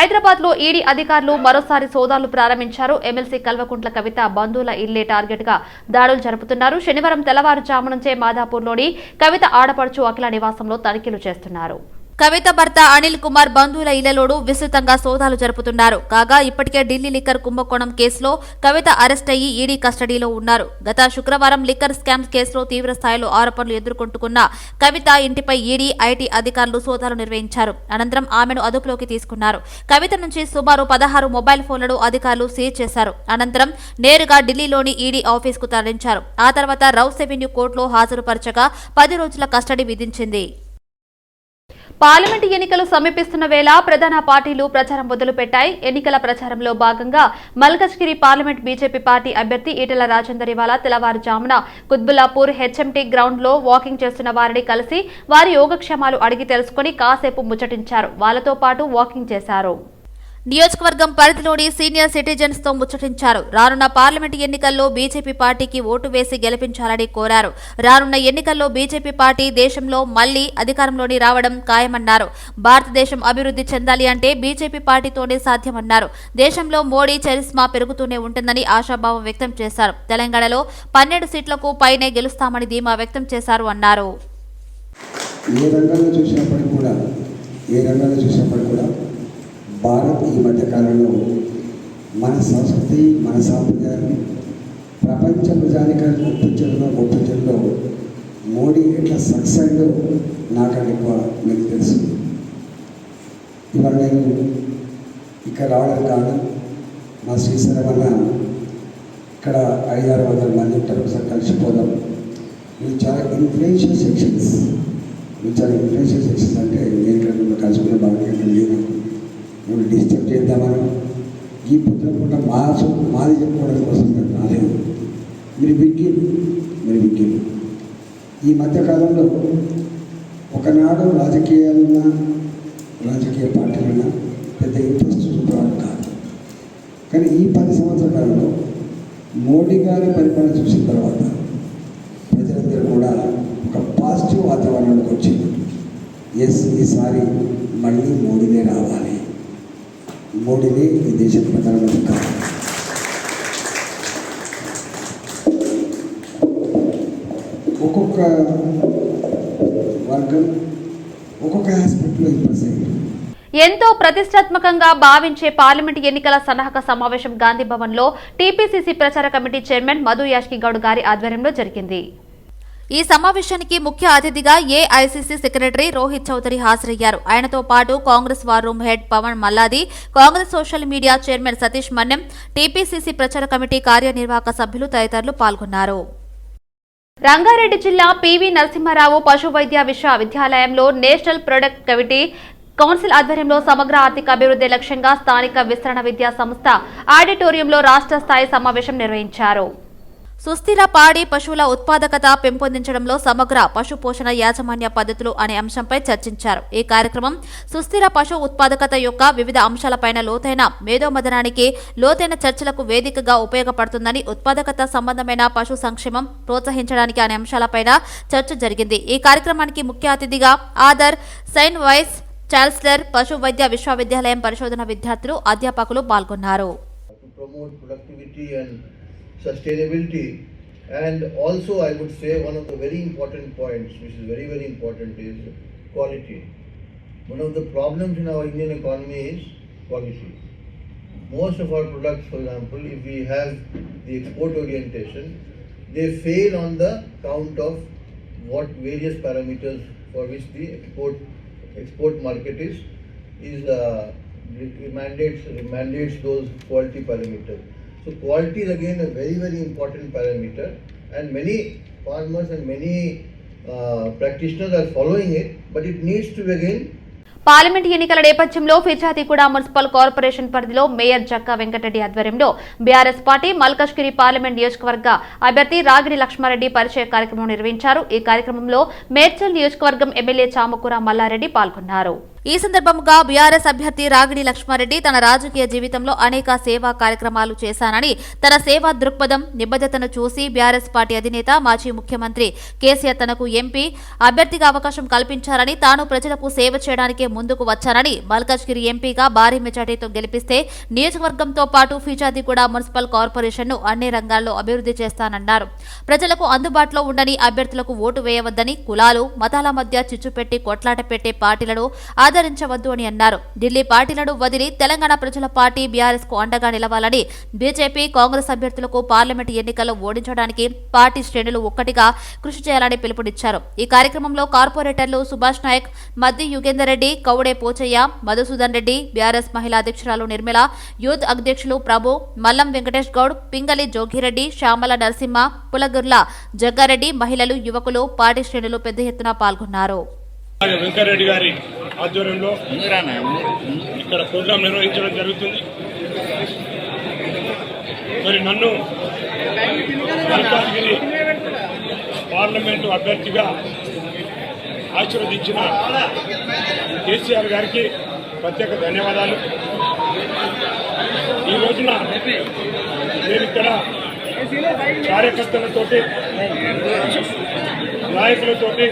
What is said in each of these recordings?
హైదరాబాద్ లో ఈడీ అధికారులు మరోసారి సోదాలు ప్రారంభించారు. ఎమ్మెల్సీ కల్వకుంట్ల కవిత బంధువుల ఇల్లే టార్గెట్ గా దాడులు జరుపుతున్నారు. శనివారం తెల్లవారుజాము నుంచే మాదాపూర్లోని కవిత ఆడపడుచు అఖిల నివాసంలో తనిఖీలు చేస్తున్నారు. కవిత భర్త అనిల్ కుమార్ బంధువుల ఇళ్లలోనూ విస్తృతంగా సోదాలు జరుపుతున్నారు. కాగా ఇప్పటికే ఢిల్లీ లిక్కర్ కుంభకోణం కేసులో కవిత అరెస్ట్ అయ్యి ఈడీ కస్టడీలో ఉన్నారు. గత శుక్రవారం లిక్కర్ స్కామ్ కేసులో తీవ్ర స్థాయిలో ఆరోపణలు ఎదుర్కొంటున్న కవిత ఇంటిపై ఈడీ, ఐటీ అధికారులు సోదాలు నిర్వహించారు. అనంతరం ఆమెను అదుపులోకి తీసుకున్నారు. కవిత నుంచి సుమారు 16 మొబైల్ ఫోన్లను అధికారులు సీజ్ చేశారు. అనంతరం నేరుగా ఢిల్లీలోని ఈడీ ఆఫీసుకు తరలించారు. ఆ తర్వాత రౌస్ రెవెన్యూ కోర్టులో హాజరుపరచగా 10 రోజుల కస్టడీ విధించింది. పార్లమెంటు ఎన్నికలు సమీపిస్తున్న వేళ ప్రధాన పార్టీలు ప్రచారం మొదలుపెట్టాయి. ఎన్నికల ప్రచారంలో భాగంగా మల్కజ్గిరి పార్లమెంట్ బీజేపీ పార్టీ అభ్యర్థి ఈటెల రాజేందర్ ఇవాళ తెల్లవారుజామున కుత్బుల్లాపూర్ హెచ్ఎంటీ గ్రౌండ్ లో వాకింగ్ చేస్తున్న వారిని కలిసి వారి యోగక్షేమాలు అడిగి తెలుసుకుని కాసేపు ముచ్చటించారు. వాళ్లతో పాటు వాకింగ్ చేశారు. నియోజకవర్గం పరిధిలోని సీనియర్ సిటిజన్స్ తో ముచ్చటించారు. రానున్న పార్లమెంటు ఎన్నికల్లో బీజేపీ పార్టీకి ఓటు వేసి గెలిపించాలని కోరారు. రానున్న ఎన్నికల్లో బీజేపీ పార్టీ దేశంలో మళ్లీ అధికారంలోకి రావడం ఖాయమన్నారు. భారతదేశం అభివృద్ధి చెందాలి అంటే బీజేపీ పార్టీతోనే సాధ్యమన్నారు. దేశంలో మోడీ చరిస్మా పెరుగుతూనే ఉంటుందని ఆశాభావం వ్యక్తం చేశారు. తెలంగాణలో 12 సీట్లకు పైనే గెలుస్తామని ధీమా వ్యక్తం చేశారు అన్నారు. ఏ రంగంలో చూసినప్పుడు కూడా భారత్ ఈ మధ్యకాలంలో మన సంస్కృతి, మన సాంప్రదాయాన్ని ప్రపంచ ప్రజానికానికి ఒప్పించడంలో మోడీ ఎట్లా సక్సెస్ అయిందో నాకన్నా ఎక్కువ మీకు తెలుసు. ఇవాళ నేను ఇక్కడ రావడానికి కారణం మా శ్రీశైలం వల్ల ఇక్కడ 500-600 మంది ఉంటారు. ఒకసారి కలిసిపోదాం. మీరు చాలా ఇన్ఫ్లుయెన్షియల్ సెక్షన్స్ అంటే నేను ఇక్కడ మిమ్మల్ని కలుసుకునే బాగా లేదు. మేము డిస్టర్బ్ చేద్దామని ఈ పుత్రకుండా మాది చెప్పుకోవడం కోసం రాలేదు. మీరు విగ్గిలు ఈ మధ్యకాలంలో ఒకనాడు రాజకీయ పార్టీలున్నా పెద్ద ఇంట్రెస్ట్ చూపేవాడు కాదు. కానీ ఈ 10 సంవత్సరాల కాలంలో మోడీ గారి పరిపాలన చూసిన తర్వాత ప్రజలందరూ కూడా ఒక పాజిటివ్ వాతావరణంలోకి వచ్చింది. ఈసారి మళ్ళీ మోడీనే రావాలి, మోడీని ఈ దేశ ప్రధానమంత్రి కావాలి. ఒక్కొక్క వర్గం ఒక్కొక్క ఆస్పెక్ట్లో ఇంప్రెస్ అయ్యింది. ఎంతో ప్రతిష్టాత్మకంగా భావించే పార్లమెంటు ఎన్నికల సన్నాహక సమావేశం గాంధీ భవన్ లో టీపీసీసీ ప్రచార కమిటీ చైర్మన్ మధు యాష్కి గౌడ్ గారి ఆధ్వర్యంలో జరిగింది. ఈ సమావేశానికి ముఖ్య అతిథిగా ఏఐసీసీ సెక్రటరీ రోహిత్ చౌదరి హాజరయ్యారు. ఆయనతో పాటు Congress war room head Pavan Malladi, Congress social media chairman Satish Mannem, TPCC ప్రచార కమిటీ కార్యనిర్వాహక సభ్యులు తదితరులు పాల్గొన్నారు. రంగారెడ్డి జిల్లా పివి నరసింహారావు పశు వైద్య విశ్వవిద్యాలయంలో నేషనల్ ప్రొడక్ట్ కమిటీ కౌన్సిల్ ఆధ్వర్యంలో సమగ్ర ఆర్థిక అభివృద్ధి లక్ష్యంగా స్థానిక విస్తరణ విద్యా సంస్థ ఆడిటోరియంలో రాష్ట్ర స్థాయి సమావేశం నిర్వహించారు. సుస్థిర పాడి పశువుల ఉత్పాదకత పెంపొందించడంలో సమగ్ర పశు పోషణ యాజమాన్య పద్ధతులు అనే అంశంపై చర్చించారు. ఈ కార్యక్రమం సుస్థిర పశు ఉత్పాదకత యొక్క వివిధ అంశాలపైన లోతైన మేధోమథనానికి, లోతైన చర్చలకు వేదికగా ఉపయోగపడుతుందని, ఉత్పాదకత సంబంధమైన పశు సంక్షేమం ప్రోత్సహించడానికి అనే అంశాలపైన చర్చ జరిగింది. ఈ కార్యక్రమానికి ముఖ్య అతిథిగా ఆదర్ సైన్ వైస్ ఛాన్సలర్, పశు వైద్య విశ్వవిద్యాలయం పరిశోధన విద్యార్థులు, అధ్యాపకులు పాల్గొన్నారు. Sustainability, and also I would say one of the very important points which is very important is quality. One of the problems in our Indian economy is quality. Most of our products, for example, if we have the export orientation, they fail on the count of what various parameters for which the export market is mandates those quality parameters. So quality is again a very important parameter, and many farmers and many practitioners are following it, but it needs to begin. Parliament ఎన్నికల నేపథ్యంలో Peerzadiguda municipal corporation పరిధిలో mayor Jakka Venkatareddy ఆధ్వర్యంలో BRS party Malkajgiri parliament నియోజకవర్గ అభ్యర్థి రాగిడి లక్ష్మారెడ్డి పరిచయ కార్యక్రమం నిర్వహించారు. ఈ కార్యక్రమంలో మేడ్చల్ నియోజకవర్గం ఎమ్మెల్యే చామకూర మల్లారెడ్డి పాల్గొన్నారు. ఈ సందర్భంగా బీఆర్ఎస్ అభ్యర్థి రాగిడి లక్ష్మారెడ్డి తన రాజకీయ జీవితంలో అనేక సేవా కార్యక్రమాలు చేశానని, తన సేవా దృక్పథం నిబద్ధతను చూసి బీఆర్ఎస్ పార్టీ అధినేత మాజీ ముఖ్యమంత్రి కేసీఆర్ తనకు ఎంపీ అభ్యర్థిగా అవకాశం కల్పించారని, తాను ప్రజలకు సేవ చేయడానికే ముందుకు వచ్చానని, మల్కాజ్గిరి ఎంపీగా భారీ మెజార్టీతో గెలిపిస్తే నియోజకవర్గంతో పాటు ఫిర్జాదిగూడ మున్సిపల్ కార్పొరేషన్ను అన్ని రంగాల్లో అభివృద్ధి చేస్తానన్నారు. ప్రజలకు అందుబాటులో ఉండని అభ్యర్థులకు ఓటు వేయవద్దని, కులాలు మతాల మధ్య చిచ్చు పెట్టి కొట్లాట పెట్టే పార్టీలను ఆదరించవద్దు అని అన్నారు. ఢిల్లీ పార్టీలను వదిలి తెలంగాణ ప్రజల పార్టీ బీఆర్ఎస్ కు అండగా నిలవాలని, బీజేపీ కాంగ్రెస్ అభ్యర్థులకు పార్లమెంటు ఎన్నికల్లో ఓడించడానికి పార్టీ శ్రేణులు ఒక్కటిగా కృషి చేయాలని పిలుపునిచ్చారు. ఈ కార్యక్రమంలో కార్పొరేటర్లు సుభాష్ నాయక్, మద్ది యుగేందర్ రెడ్డి, కౌడే పోచయ్య, మధుసూదన్ రెడ్డి, బీఆర్ఎస్ మహిళా అధ్యక్షురాలు నిర్మల, యూత్ అధ్యక్షులు ప్రభు, మల్లం వెంకటేష్ గౌడ్, పింగళి జోగిరెడ్డి, శ్యామల నరసింహ, పులగుర్ల జగ్గారెడ్డి, మహిళలు, యువకులు, పార్టీ శ్రేణులు పెద్ద ఎత్తున పాల్గొన్నారు. వెంకటరెడ్డి గారి ఆధ్వర్యంలో ఇక్కడ ప్రోగ్రాం నిర్వహించడం జరుగుతుంది. మరి నన్ను మల్కాజ్గిరి పార్లమెంటు అభ్యర్థిగా ఆశీర్వదించిన కేసీఆర్ గారికి ప్రత్యేక ధన్యవాదాలు. ఈ రోజున నేను ఇక్కడ కార్యకర్తలతోటి, నాయకులతోటి,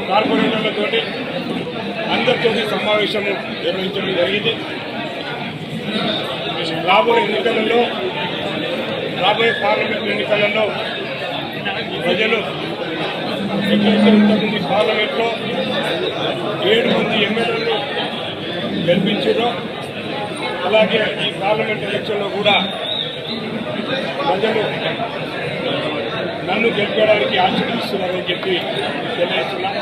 కార్పొరేటర్లతోటి అందరితో సమావేశం నిర్వహించడం జరిగింది. రాబోయే పార్లమెంట్ ఎన్నికలలో ప్రజలు ఎక్కడైతే ఇంతకుముందు పార్లమెంట్లో 7 మంది ఎమ్మెల్యేలు గెలిపించారో అలాగే ఈ పార్లమెంట్ ఎలక్షన్లో కూడా ప్రజలు నన్ను గెలిపడానికి ఆశీర్వదిస్తున్నారని చెప్పి తెలియజేస్తున్నారు.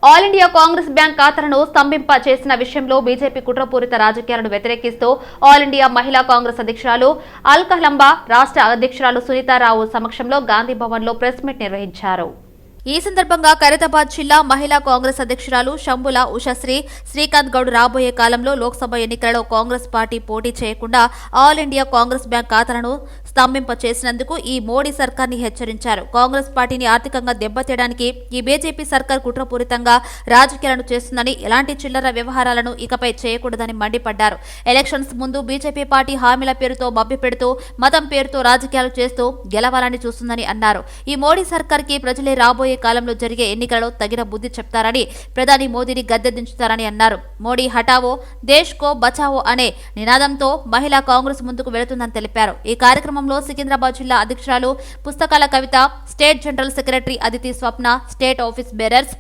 ఆల్ ఇండియా కాంగ్రెస్ బ్యాంక్ ఖాతాలను స్తంభింప చేసిన విషయంలో బీజేపీ కుట్రపూరిత రాజకీయాలను వ్యతిరేకిస్తూ ఆల్ ఇండియా మహిళా కాంగ్రెస్ అధ్యక్షురాలు అల్కహలంబా, రాష్ట్ర అధ్యక్షురాలు సునీతారావు సమక్షంలో గాంధీ భవన్ లో ప్రెస్ మీట్ నిర్వహించారు. ఈ సందర్భంగా ఖైరతాబాద్ జిల్లా మహిళా కాంగ్రెస్ అధ్యక్షురాలు శంభుల ఉషశ్రీ శ్రీకాంత్ గౌడ్ రాబోయే కాలంలో లోక్సభ ఎన్నికలలో కాంగ్రెస్ పార్టీ పోటీ చేయకుండా ఆల్ ఇండియా కాంగ్రెస్ బ్యాంక్ ఖాతాలను స్తంభింప చేసినందుకు ఈ మోడీ సర్కార్ని హెచ్చరించారు. కాంగ్రెస్ పార్టీని ఆర్థికంగా దెబ్బతీయడానికి ఈ బీజేపీ సర్కార్ కుట్రపూరితంగా రాజకీయాలను చేస్తుందని, ఎలాంటి చిల్లర వ్యవహారాలను ఇకపై చేయకూడదని మండిపడ్డారు. ఎలక్షన్స్ ముందు బీజేపీ పార్టీ హామీల పేరుతో మభ్యపెడుతూ, మతం పేరుతో రాజకీయాలు చేస్తూ గెలవాలని చూస్తుందని అన్నారు. ఈ మోడీ సర్కార్కి ప్రజలే రాబోయే కాలంలో జరిగే ఎన్నికలలో తగిన బుద్ధి చెప్తారని, ప్రధాని మోదీని గద్దెదించుతారని అన్నారు. మోడీ హటావో దేశ్ కో బచావో అనే నినాదంతో మహిళా కాంగ్రెస్ ముందుకు వెళుతుందని తెలిపారు. ఈ కార్యక్రమంలో సికింద్రాబాద్ జిల్లా అధ్యక్షురాలు పుస్తకాల Kavitha, state general secretary Aditi Swapna, state office bearers,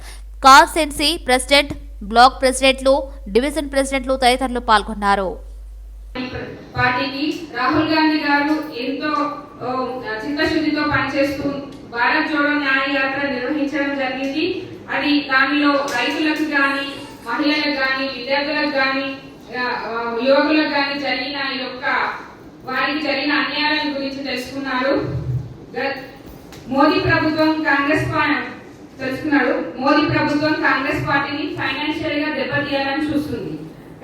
constituency president, block ప్రెసిడెంట్లు, డివిజన్ ప్రెసిడెంట్లు తదితరులు పాల్గొన్నారు. పార్టీకి రాహుల్ గాంధీ గారు ఎంతో చిత్తశుద్ధితో పనిచేస్తూ భారత్ జోడో న్యాయ యాత్ర నిర్వహించడం జరిగింది. అది దానిలో రైతులకు కానీ, మహిళలకు కానీ, విద్యార్థులకు కానీ, యువకులకు కానీ జరిగిన వారికి జరిగిన అన్యాయాల గురించి తెలుసుకున్నారు. మోదీ ప్రభుత్వం కాంగ్రెస్ పార్టీని ఫైనాన్షియల్ గా దెబ్బతీయాలని చూస్తుంది.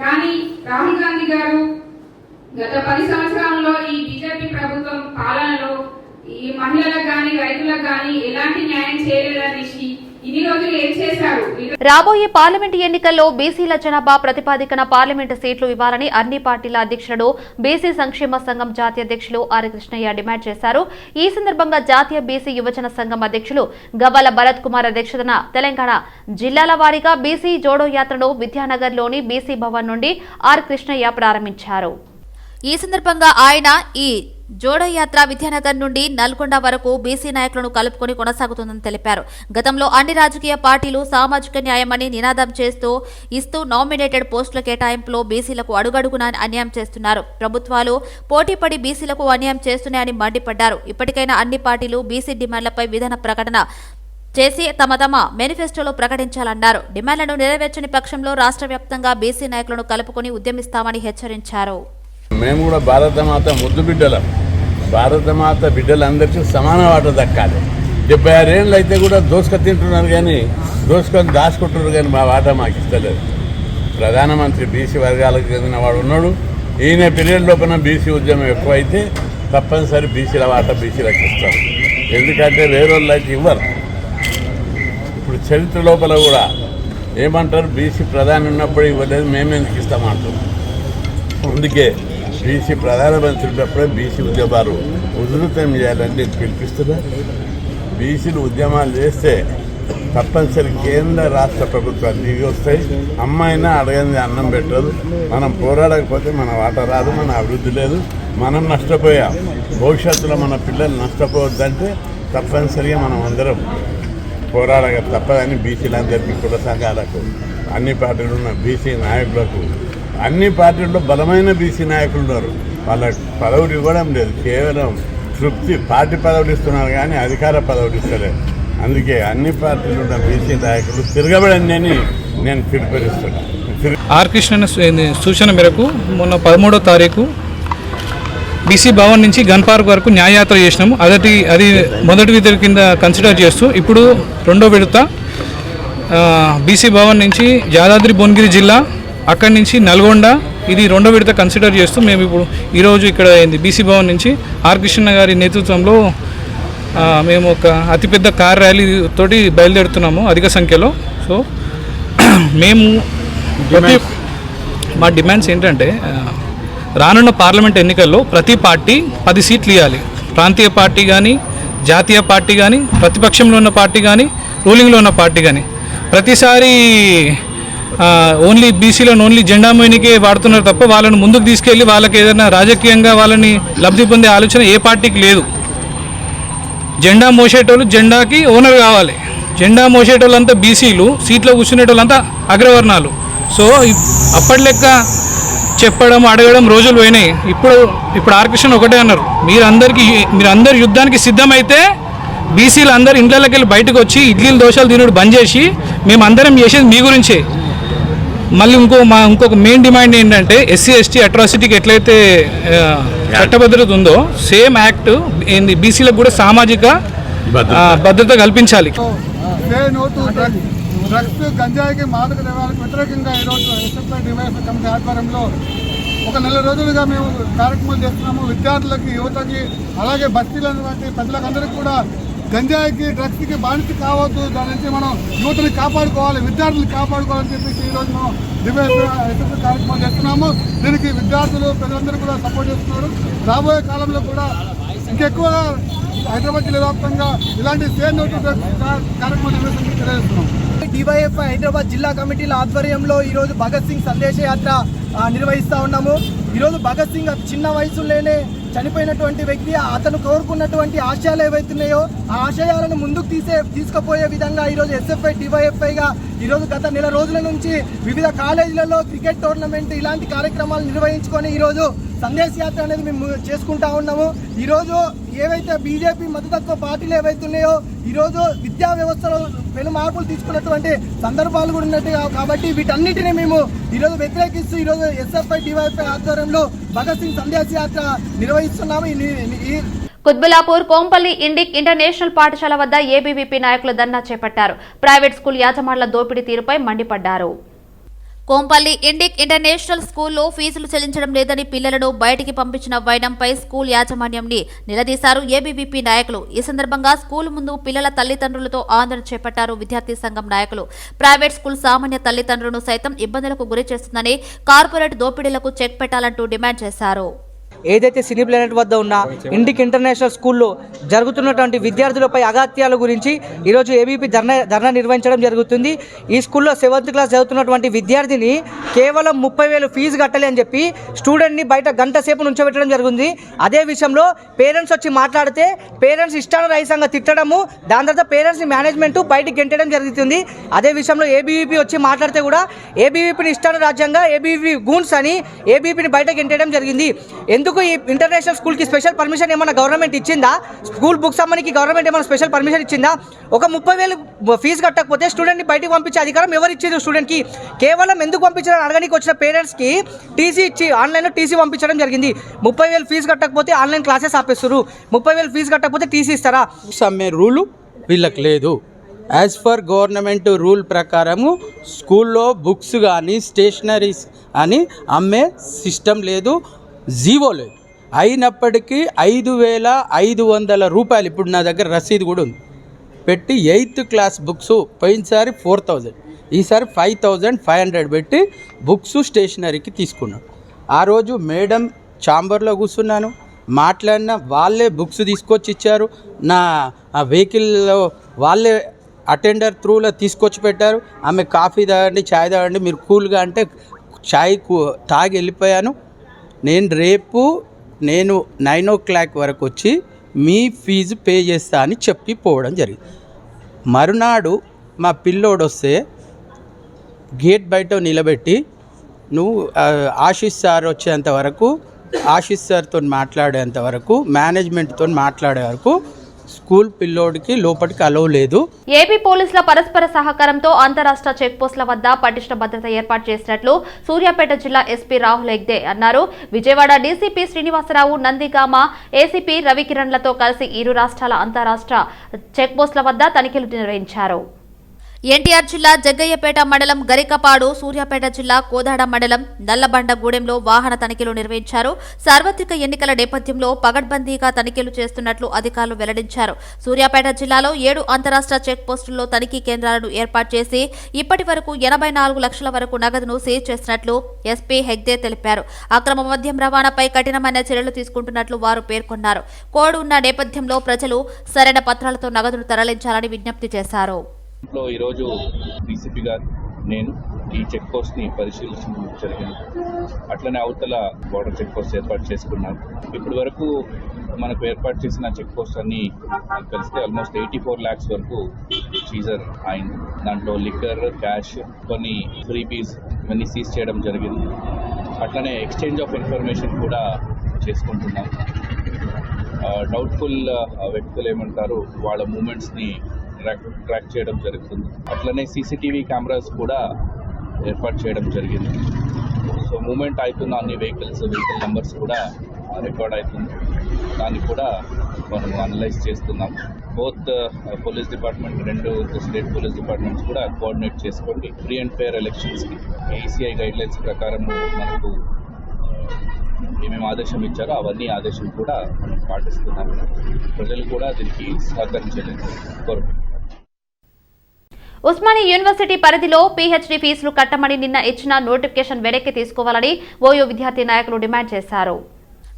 కానీ రాహుల్ గాంధీ గారు గత 10 సంవత్సరాల్లో ఈ బీజేపీ ప్రభుత్వం పాలనలో ఈ మహిళలకు గాని, రైతులకు గాని ఎలాంటి న్యాయం చేయలేదనేసి ఇన్ని రోజులు ఏం చేశారు? రాబోయే పార్లమెంటు ఎన్నికల్లో బీసీల జనాభా ప్రతిపాదికన పార్లమెంటు సీట్లు ఇవ్వాలని అన్ని పార్టీల అధ్యక్షుడు, బీసీ సంక్షేమ సంఘం జాతీయ అధ్యక్షులు ఆర్ కృష్ణయ్య డిమాండ్ చేశారు. ఈ సందర్భంగా జాతీయ బీసీ యువజన సంఘం అధ్యక్షులు గవ్వల భరత్ కుమార్ అధ్యక్షతన తెలంగాణ జిల్లాల వారీగా బీసీ జోడో యాత్రను విద్యానగర్లోని బీసీ భవన్ నుండి ఆర్ కృష్ణయ్య ప్రారంభించారు. ఈ సందర్భంగా ఆయన ఈ జోడో యాత్ర విద్యానగర్ నుండి నల్గొండ వరకు బీసీ నాయకులను కలుపుకొని కొనసాగుతుందని తెలిపారు. గతంలో అన్ని రాజకీయ పార్టీలు సామాజిక న్యాయమని నినాదం ఇస్తూ నామినేటెడ్ పోస్టుల కేటాయింపులో బీసీలకు అడుగడుగునా అన్యాయం చేస్తున్నారు. ప్రభుత్వాలు పోటీపడి బీసీలకు అన్యాయం చేస్తున్నాయని మండిపడ్డారు. ఇప్పటికైనా అన్ని పార్టీలు బీసీ డిమాండ్లపై విధాన ప్రకటన చేసి తమ మేనిఫెస్టోలో ప్రకటించాలన్నారు. డిమాండ్లను నెరవేర్చని పక్షంలో రాష్ట్ర వ్యాప్తంగా బీసీ నాయకులను కలుపుకొని ఉద్యమిస్తామని హెచ్చరించారు. మేము కూడా భారతమాత ముద్దు బిడ్డలం. భారతమాత బిడ్డలందరికీ సమాన వాట దక్కాలి. 76 ఏళ్ళు అయితే కూడా తింటున్నారు కానీ దాచుకుంటున్నారు కానీ మా వాటా మాకు ఇస్తలేదు. ప్రధానమంత్రి బీసీ వర్గాలకు చెందిన వాడు ఉన్నాడు. ఈయన పీరియడ్ లోపల బీసీ ఉద్యమం ఎక్కువైతే తప్పనిసరి బీసీల వాటా బీసీలకు ఇస్తారు. ఎందుకంటే వేరే వాళ్ళు అయితే ఇవ్వరు. ఇప్పుడు చరిత్ర లోపల కూడా ఏమంటారు, బీసీ ప్రధాని ఉన్నప్పుడు ఇవ్వలేదు, మేము ఎందుకు ఇస్తామంటారు. అందుకే బీసీ ప్రధానమంత్రి ఉన్నప్పుడే బీసీ ఉద్యమాలు ఉధృతం చేయాలని నేను పిలిపిస్తున్నా. బీసీలు ఉద్యమాలు చేస్తే తప్పనిసరి కేంద్ర రాష్ట్ర ప్రభుత్వాలు దిగి వస్తాయి. అమ్మాయినా అడగంది అన్నం పెట్టదు. మనం పోరాడకపోతే మన వాట రాదు, మన అభివృద్ధి లేదు, మనం నష్టపోయాం. భవిష్యత్తులో మన పిల్లలు నష్టపోవద్దంటే తప్పనిసరిగా మనం అందరం పోరాడక తప్పదని బీసీలందరికీ కుల సంఘాలకు, అన్ని పార్టీలు ఉన్న బీసీ నాయకులకు, అన్ని పార్టీల్లో బలమైన బీసీ నాయకులు ఉన్నారు. వాళ్ళకి పదవులు ఇవ్వడం లేదు, కేవలం తృప్తి పార్టీ పదవులు ఇస్తున్నారు కానీ అధికార పదవులు ఇస్తలేదు. అందుకే అన్ని పార్టీలు ఉన్న బీసీ నాయకులు తిరగబడండి అని నేను పిలుపునిస్తున్నాను. ఆర్ కృష్ణ సూచన మేరకు మొన్న 13వ తారీఖు బీసీ భవన్ నుంచి గన్ పార్క్ వరకు న్యాయయాత్ర చేసినాము. అది మొదటి విధుల కింద కన్సిడర్ చేస్తూ ఇప్పుడు రెండో విడత బీసీ భవన్ నుంచి యాదాద్రి భువనగిరి జిల్లా, అక్కడి నుంచి నల్గొండ, ఇది రెండో విడత కన్సిడర్ చేస్తూ మేము ఇప్పుడు ఈరోజు ఇక్కడ బీసీ భవన్ నుంచి ఆర్ కృష్ణ గారి నేతృత్వంలో మేము ఒక అతిపెద్ద కార్ ర్యాలీ తోటి బయలుదేరుతున్నాము అధిక సంఖ్యలో. సో మేము మా డిమాండ్స్ ఏంటంటే, రానున్న పార్లమెంట్ ఎన్నికల్లో ప్రతి పార్టీ 10 సీట్లు ఇవ్వాలి. ప్రాంతీయ పార్టీ కానీ, జాతీయ పార్టీ కానీ, ప్రతిపక్షంలో ఉన్న పార్టీ కానీ, రూలింగ్లో ఉన్న పార్టీ కానీ. ప్రతిసారి ఓన్లీ బీసీలను ఓన్లీ జెండా మోయనికే వాడుతున్నారు తప్ప వాళ్ళని ముందుకు తీసుకెళ్ళి వాళ్ళకి ఏదైనా రాజకీయంగా వాళ్ళని లబ్ధి పొందే ఆలోచన ఏ పార్టీకి లేదు. జెండా మోసేటోళ్ళు జెండాకి ఓనర్ కావాలి. జెండా మోసేటోళ్ళంతా బీసీలు, సీట్లో కూర్చునేటోళ్ళంతా అగ్రవర్ణాలు. సో అప్పటి లెక్క చెప్పడం అడగడం రోజులు పోయినాయి. ఇప్పుడు ఆర్ కృష్ణ ఒకటే అన్నారు, మీరందరు యుద్ధానికి సిద్ధమైతే బీసీలు అందరు ఇంట్లోకి వెళ్ళి బయటకు వచ్చి ఇడ్లీలు దోశలు తినడు బంద్ చేసి మేమందరం చేసేది మీ గురించే. మళ్ళీ ఇంకొక మెయిన్ డిమాండ్ ఏంటంటే, ఎస్సీ ఎస్టీ అట్రాసిటీకి ఎట్లయితే చట్టభద్రత ఉందో సేమ్ యాక్ట్ ఏంది బీసీలకు కూడా సామాజిక భద్రత కల్పించాలి. డ్రగ్స్, గంజాయికి, మాదక ద్రవ్యాలకు వ్యతిరేకంగా ఈరోజు ఎస్ఎఫ్ఐ డివైఎఫ్ఐ కమిటీ ఆధ్వర్యంలో ఒక నెల రోజులుగా మేము కార్యక్రమాలు చేస్తున్నాము. విద్యార్థులకి, యువతకి, అలాగే బస్తీలను వంటి ప్రజలకందరికీ కూడా గంజాయికి, డ్రగ్స్కి బానిస కావద్దు, దాని నుంచి మనం యువతని కాపాడుకోవాలి, విద్యార్థులు కాపాడుకోవాలని చెప్పేసి ఈరోజు మనం ఎస్ఎఫ్ఐ కార్యక్రమాలు చేస్తున్నాము. దీనికి విద్యార్థులు, ప్రజలందరూ కూడా సపోర్ట్ చేస్తున్నారు. రాబోయే కాలంలో కూడా ఇంకెక్కువగా హైదరాబాద్ జిల్లా వ్యాప్తంగా ఇలాంటి సేమ్ నోటు కార్యక్రమాలు నిర్వహించి తెలియజేస్తున్నాం. డివైఎఫ్ఐ హైదరాబాద్ జిల్లా కమిటీల ఆధ్వర్యంలో ఈరోజు భగత్ సింగ్ సందేశ యాత్ర నిర్వహిస్తూ ఉన్నాము. ఈరోజు భగత్ సింగ్ చిన్న వయసులోనే చనిపోయినటువంటి వ్యక్తి. అతను కోరుకున్నటువంటి ఆశయాలు ఏవైతున్నాయో ఆ ఆశయాలను ముందుకు తీసుకుపోయే విధంగా ఈరోజు ఎస్ఎఫ్ఐ డివైఎఫ్ఐగా ఈరోజు గత నెల రోజుల నుంచి వివిధ కాలేజీలలో క్రికెట్ టోర్నమెంట్ ఇలాంటి కార్యక్రమాలు నిర్వహించుకొని ఈరోజు సందేశ యాత్ర అనేది మేము చేసుకుంటా ఉన్నాము. ఈరోజు ఏవైతే బీజేపీ మద్దతు పార్టీలు ఏవైతున్నాయో ఈరోజు విద్యా వ్యవస్థలో పెను మార్పులు తీసుకున్నటువంటి సందర్భాలు కూడా ఉన్నట్టు కాబట్టి వీటన్నిటిని మేము ఈరోజు వ్యతిరేకిస్తూ ఈరోజు ఎస్ఎఫ్ఐ డివైఎఫ్ఐ ఆధ్వర్యంలో భగత్ సింగ్ సందేశ యాత్ర నిర్వహిస్తున్నాము. కుత్బులాపూర్ కోంపల్లి ఇండిక్ ఇంటర్నేషనల్ పాఠశాల వద్ద ఏబీవీపీ నాయకులు ధర్నా చేపట్టారు. ప్రైవేట్ స్కూల్ యాజమాన్యాల దోపిడీ తీరుపై మండిపడ్డారు. కోంపల్లి ఇండిక్ ఇంటర్నేషనల్ స్కూల్లో ఫీజులు చెల్లించడం లేదని పిల్లలను బయటికి పంపించిన వైనంపై స్కూల్ యాజమాన్యంని నిలదీశారు ఏబీవీపీ నాయకులు. ఈ సందర్భంగా స్కూల్ ముందు పిల్లల తల్లిదండ్రులతో ఆందోళన చేపట్టారు విద్యార్థి సంఘం నాయకులు. ప్రైవేట్ స్కూల్ సామాన్య తల్లిదండ్రులను సైతం ఇబ్బందులకు గురి చేస్తుందని, కార్పొరేట్ దోపిడీలకు చెక్ పెట్టాలంటూ డిమాండ్ చేశారు. ఏదైతే సినీ ప్లానెట్ వద్ద ఉన్న ఇండిక్ ఇంటర్నేషనల్ స్కూల్లో జరుగుతున్నటువంటి విద్యార్థులపై అగాత్యాల గురించి ఈరోజు ఏబీపీ ధర్నా నిర్వహించడం జరుగుతుంది. ఈ స్కూల్లో 7th క్లాస్ చదువుతున్నటువంటి విద్యార్థిని కేవలం 30,000 ఫీజు కట్టాలి అని చెప్పి స్టూడెంట్ని బయట గంట సేపు నుంచోబెట్టడం జరుగుతుంది. అదే విషయంలో పేరెంట్స్ వచ్చి మాట్లాడితే పేరెంట్స్ ఇష్టానురహితంగా తిట్టడము, దాని తర్వాత పేరెంట్స్ని మేనేజ్మెంట్ బయటకు గెంటడం జరుగుతుంది. అదే విషయంలో ఏబీవీపీ వచ్చి మాట్లాడితే కూడా ఏబీవీపీని ఇష్టానురాజ్యంగా ఏబీవీపీ గూన్స్ అని ఏబీవీపీని బయటకు గెంటడం జరిగింది. ఎందుకు ఈ ఇంటర్నేషనల్ స్కూల్కి స్పెషల్ పర్మిషన్ ఏమన్నా గవర్నమెంట్ ఇచ్చిందా? స్కూల్ బుక్స్ అమ్మనికి గవర్నమెంట్ ఏమైనా స్పెషల్ పర్మిషన్ ఇచ్చిందా? ఒక 30,000 ఫీజు కట్టకపోతే స్టూడెంట్ని బయటకు పంపించే అధికారం ఎవరు ఇచ్చారు? స్టూడెంట్కి కేవలం ఎందుకు పంపించారని అడగడానికి వచ్చిన పేరెంట్స్కి టీసీ ఇచ్చి ఆన్లైన్లో టీసీ పంపించడం జరిగింది. 30,000 ఫీజు కట్టకపోతే ఆన్లైన్ క్లాసెస్ ఆపేస్తారు, 30,000 ఫీజు కట్టకపోతే టీసీ ఇస్తారా? అమ్మే రూలు వీళ్ళకి లేదు. యాజ్ పర్ గవర్నమెంట్ రూల్ ప్రకారము స్కూల్లో బుక్స్ కానీ స్టేషనరీస్ అని అమ్మే సిస్టమ్ లేదు, జీవో లేదు. అయినప్పటికీ 5,500 రూపాయలు ఇప్పుడు నా దగ్గర రసీదు కూడా ఉంది పెట్టి 8th క్లాస్ బుక్స్ పోయినసారి 4,000, ఈసారి 5500 పెట్టి బుక్స్ స్టేషనరీకి తీసుకున్నాడు. ఆ రోజు మేడం ఛాంబర్లో కూర్చున్నాను, మాట్లాడిన వాళ్ళే బుక్స్ తీసుకొచ్చి ఇచ్చారు. నా వెహికల్లో వాళ్ళే అటెండర్ త్రూలో తీసుకొచ్చి పెట్టారు. ఆమె కాఫీ తాగండి, ఛాయ్ తాగండి, మీరు కూల్గా అంటే ఛాయ్ తాగి వెళ్ళిపోయాను. రేపు 9 o'clock వరకు వచ్చి మీ ఫీజు పే చేస్తా అని చెప్పి పోవడం జరిగింది. మరునాడు మా పిల్లోడు వస్తే గేట్ బయట నిలబెట్టి నువ్వు ఆశీష్ సార్ వచ్చేంత వరకు, ఆశీష్ సార్తో మాట్లాడేంత వరకు, మేనేజ్మెంట్తో మాట్లాడే వరకు స్కూల్ పిల్లోడికి లోపలికి అలవ్ లేదు. ఏపీ పోలీసుల పరస్పర సహకారంతో అంతరాష్ట్ర చెక్ పోస్టుల వద్ద పటిష్ట భద్రత ఏర్పాటు చేసినట్లు సూర్యాపేట జిల్లా ఎస్పీ రాహుల్ హెగ్డే అన్నారు. విజయవాడ డీసీపీ శ్రీనివాసరావు, నందిగామ ఏసీపీ రవికిరణ్లతో కలిసి ఇరు రాష్ట్రాల అంతరాష్ట్ర చెక్ పోస్టుల వద్ద తనిఖీలు నిర్వహించారు. ఎన్టీఆర్ జిల్లా జగ్గయ్యపేట మండలం గరికపాడు, సూర్యాపేట జిల్లా కోదాడ మండలం నల్లబండగూడెంలో వాహన తనిఖీలు నిర్వహించారు. సార్వత్రిక ఎన్నికల నేపథ్యంలో పగడ్బందీగా తనిఖీలు చేస్తున్నట్లు అధికారులు వెల్లడించారు. సూర్యాపేట జిల్లాలో 7 అంతరాష్ట్ర చెక్ పోస్టుల్లో తనిఖీ కేంద్రాలను ఏర్పాటు చేసి ఇప్పటి వరకు 84 లక్షల వరకు నగదును సీజ్ చేసినట్లు ఎస్పీ హెగ్దే తెలిపారు. అక్రమ మద్యం రవాణాపై కఠినమైన చర్యలు తీసుకుంటున్నట్లు వారు పేర్కొన్నారు. కోడ్ ఉన్న నేపథ్యంలో ప్రజలు సరైన పత్రాలతో నగదును తరలించాలని విజ్ఞప్తి చేశారు. ఈరోజు డీసీపీ గారు నేను ఈ చెక్ పోస్ట్ని పరిశీలించడం జరిగింది. అట్లనే అవతల బోర్డర్ చెక్ పోస్ట్ ఏర్పాటు చేసుకున్నాం. ఇప్పటి వరకు మనకు ఏర్పాటు చేసిన చెక్ పోస్ట్ అన్ని కలిస్తే ఆల్మోస్ట్ 84 lakhs వరకు సీజర్ అయింది. దాంట్లో లిక్కర్, క్యాష్, కొన్ని ఫ్రీబీస్ ఇవన్నీ సీజ్ చేయడం జరిగింది. అట్లనే ఎక్స్చేంజ్ ఆఫ్ ఇన్ఫర్మేషన్ కూడా చేసుకుంటున్నాం. డౌట్ఫుల్ వ్యక్తులు ఏమంటారు, వాళ్ళ మూమెంట్స్ని ట్రాక్ చేయడం జరుగుతుంది. అట్లనే సీసీటీవీ కెమెరాస్ కూడా ఏర్పాటు చేయడం జరిగింది. సో మూమెంట్ అవుతున్న అన్ని వెహికల్ నెంబర్స్ కూడా రికార్డ్ అవుతుంది. దాన్ని కూడా మనం అనలైజ్ చేస్తున్నాం. Both police department, 2 state police departments కూడా కోఆర్డినేట్ చేసుకోండి. ఫ్రీ అండ్ ఫెయిర్ ఎలక్షన్స్కి ఏసీఐ గైడ్లైన్స్ ప్రకారం మనకు ఏమేమి ఆదేశం ఇచ్చారో అవన్నీ ఆదేశం కూడా మనం పాటిస్తున్నాం. ప్రజలు కూడా దీనికి సహకరించాలని కోరుకుంటున్నాం. ఉస్మానియా యూనివర్సిటీ పరిధిలో పీహెచ్డీ ఫీజులు కట్టమని నిన్న ఇచ్చిన నోటిఫికేషన్ వెనక్కి తీసుకోవాలని ఓయూ విద్యార్థి నాయకులు డిమాండ్ చేశారు.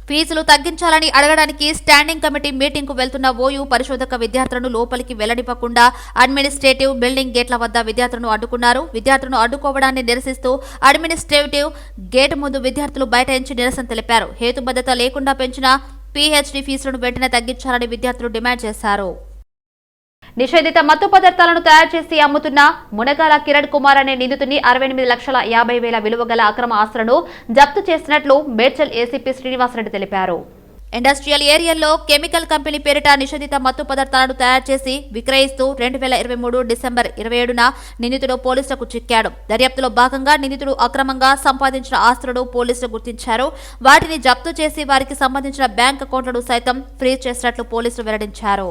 ఫీజులు తగ్గించాలని అడగడానికి స్టాండింగ్ కమిటీ మీటింగ్ కు వెళ్తున్న ఓయూ పరిశోధక విద్యార్థులను లోపలికి వెళ్లనివ్వకుండా అడ్మినిస్ట్రేటివ్ బిల్డింగ్ గేట్ల వద్ద విద్యార్థులను అడ్డుకున్నారు. విద్యార్థులను అడ్డుకోవడాన్ని నిరసిస్తూ అడ్మినిస్ట్రేటివ్ గేట్ ముందు విద్యార్థులు బైఠాయించి నిరసన తెలిపారు. హేతుబద్ధత లేకుండా పెంచిన పీహెచ్డీ ఫీజులను వెంటనే తగ్గించాలని విద్యార్థులు డిమాండ్ చేశారు. నిషేధిత మత్తు పదార్థాలను తయారు చేసి అమ్ముతున్న మునగాల కిరణ్ కుమార్ అనే నిందితుని 68,50,000 విలువ గల అక్రమ ఆస్తులను జప్తు చేసినట్లు మేడ్చల్ ఏసీపీ శ్రీనివాసరెడ్డి తెలిపారు. ఇండస్ట్రియల్ ఏరియాలో కెమికల్ కంపెనీ పేరిట నిషేధిత మత్తు పదార్థాలను తయారు చేసి విక్రయిస్తూ 2023 డిసెంబర్ 27న నిందితుడు పోలీసులకు చిక్కాడు. దర్యాప్తులో భాగంగా నిందితుడు అక్రమంగా సంపాదించిన ఆస్తులను పోలీసులు గుర్తించారు. వాటిని జప్తు చేసి వారికి సంబంధించిన బ్యాంక్ అకౌంట్లను సైతం ఫ్రీజ్ చేసినట్లు పోలీసులు వెల్లడించారు.